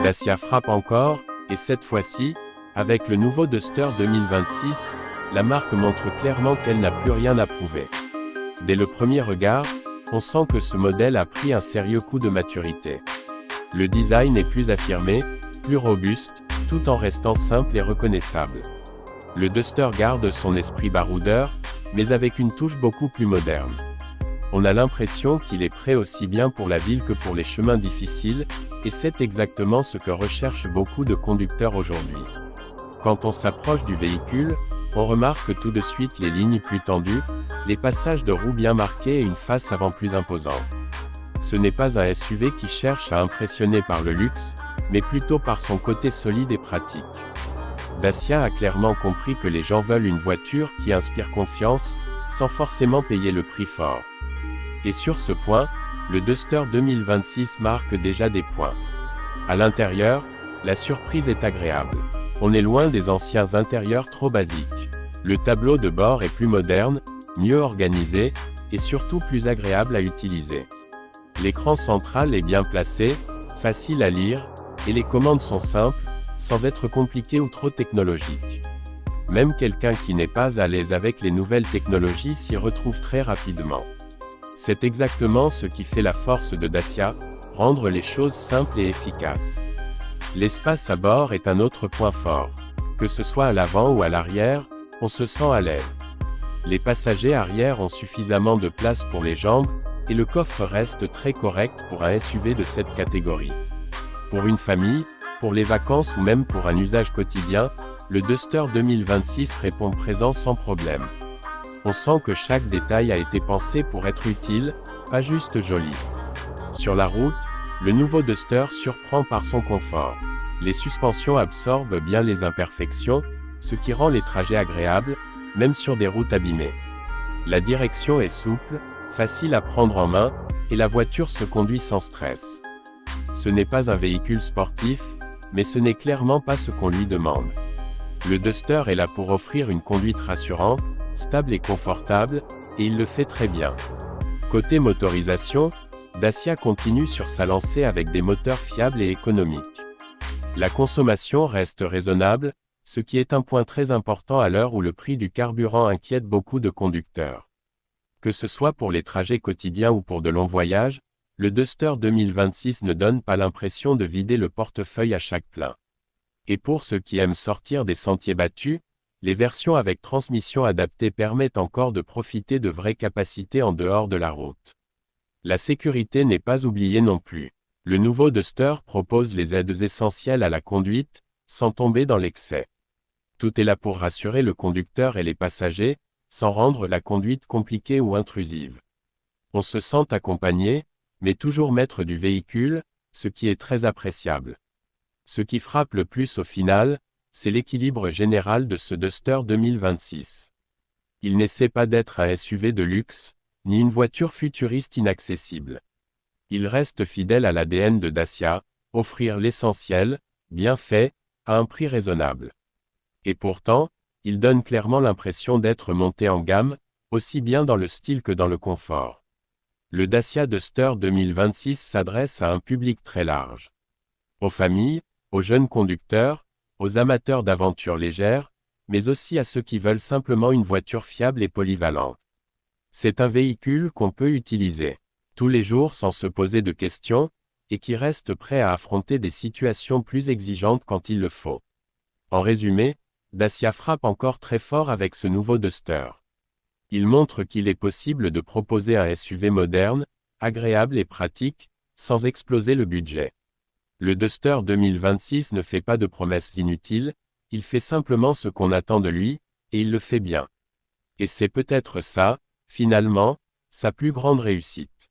Dacia frappe encore, et cette fois-ci, avec le nouveau Duster 2026, la marque montre clairement qu'elle n'a plus rien à prouver. Dès le premier regard, on sent que ce modèle a pris un sérieux coup de maturité. Le design est plus affirmé, plus robuste, tout en restant simple et reconnaissable. Le Duster garde son esprit baroudeur, mais avec une touche beaucoup plus moderne. On a l'impression qu'il est prêt aussi bien pour la ville que pour les chemins difficiles, et c'est exactement ce que recherchent beaucoup de conducteurs aujourd'hui. Quand on s'approche du véhicule, on remarque tout de suite les lignes plus tendues, les passages de roues bien marqués et une face avant plus imposante. Ce n'est pas un SUV qui cherche à impressionner par le luxe, mais plutôt par son côté solide et pratique. Dacia a clairement compris que les gens veulent une voiture qui inspire confiance, sans forcément payer le prix fort. Et sur ce point, le Duster 2026 marque déjà des points. À l'intérieur, la surprise est agréable. On est loin des anciens intérieurs trop basiques. Le tableau de bord est plus moderne, mieux organisé, et surtout plus agréable à utiliser. L'écran central est bien placé, facile à lire, et les commandes sont simples, sans être compliquées ou trop technologiques. Même quelqu'un qui n'est pas à l'aise avec les nouvelles technologies s'y retrouve très rapidement. C'est exactement ce qui fait la force de Dacia, rendre les choses simples et efficaces. L'espace à bord est un autre point fort. Que ce soit à l'avant ou à l'arrière, on se sent à l'aise. Les passagers arrière ont suffisamment de place pour les jambes, et le coffre reste très correct pour un SUV de cette catégorie. Pour une famille, pour les vacances ou même pour un usage quotidien, le Duster 2026 répond présent sans problème. On sent que chaque détail a été pensé pour être utile, pas juste joli. Sur la route, le nouveau Duster surprend par son confort. Les suspensions absorbent bien les imperfections, ce qui rend les trajets agréables, même sur des routes abîmées. La direction est souple, facile à prendre en main, et la voiture se conduit sans stress. Ce n'est pas un véhicule sportif, mais ce n'est clairement pas ce qu'on lui demande. Le Duster est là pour offrir une conduite rassurante, stable et confortable, et il le fait très bien. Côté motorisation, Dacia continue sur sa lancée avec des moteurs fiables et économiques. La consommation reste raisonnable, ce qui est un point très important à l'heure où le prix du carburant inquiète beaucoup de conducteurs. Que ce soit pour les trajets quotidiens ou pour de longs voyages, le Duster 2026 ne donne pas l'impression de vider le portefeuille à chaque plein. Et pour ceux qui aiment sortir des sentiers battus, les versions avec transmission adaptée permettent encore de profiter de vraies capacités en dehors de la route. La sécurité n'est pas oubliée non plus. Le nouveau Duster propose les aides essentielles à la conduite, sans tomber dans l'excès. Tout est là pour rassurer le conducteur et les passagers, sans rendre la conduite compliquée ou intrusive. On se sent accompagné, mais toujours maître du véhicule, ce qui est très appréciable. Ce qui frappe le plus au final, c'est l'équilibre général de ce Duster 2026. Il n'essaie pas d'être un SUV de luxe, ni une voiture futuriste inaccessible. Il reste fidèle à l'ADN de Dacia, offrir l'essentiel, bien fait, à un prix raisonnable. Et pourtant, il donne clairement l'impression d'être monté en gamme, aussi bien dans le style que dans le confort. Le Dacia Duster 2026 s'adresse à un public très large. Aux familles, aux jeunes conducteurs, aux amateurs d'aventures légères, mais aussi à ceux qui veulent simplement une voiture fiable et polyvalente. C'est un véhicule qu'on peut utiliser tous les jours sans se poser de questions, et qui reste prêt à affronter des situations plus exigeantes quand il le faut. En résumé, Dacia frappe encore très fort avec ce nouveau Duster. Il montre qu'il est possible de proposer un SUV moderne, agréable et pratique, sans exploser le budget. Le Duster 2026 ne fait pas de promesses inutiles, il fait simplement ce qu'on attend de lui, et il le fait bien. Et c'est peut-être ça, finalement, sa plus grande réussite.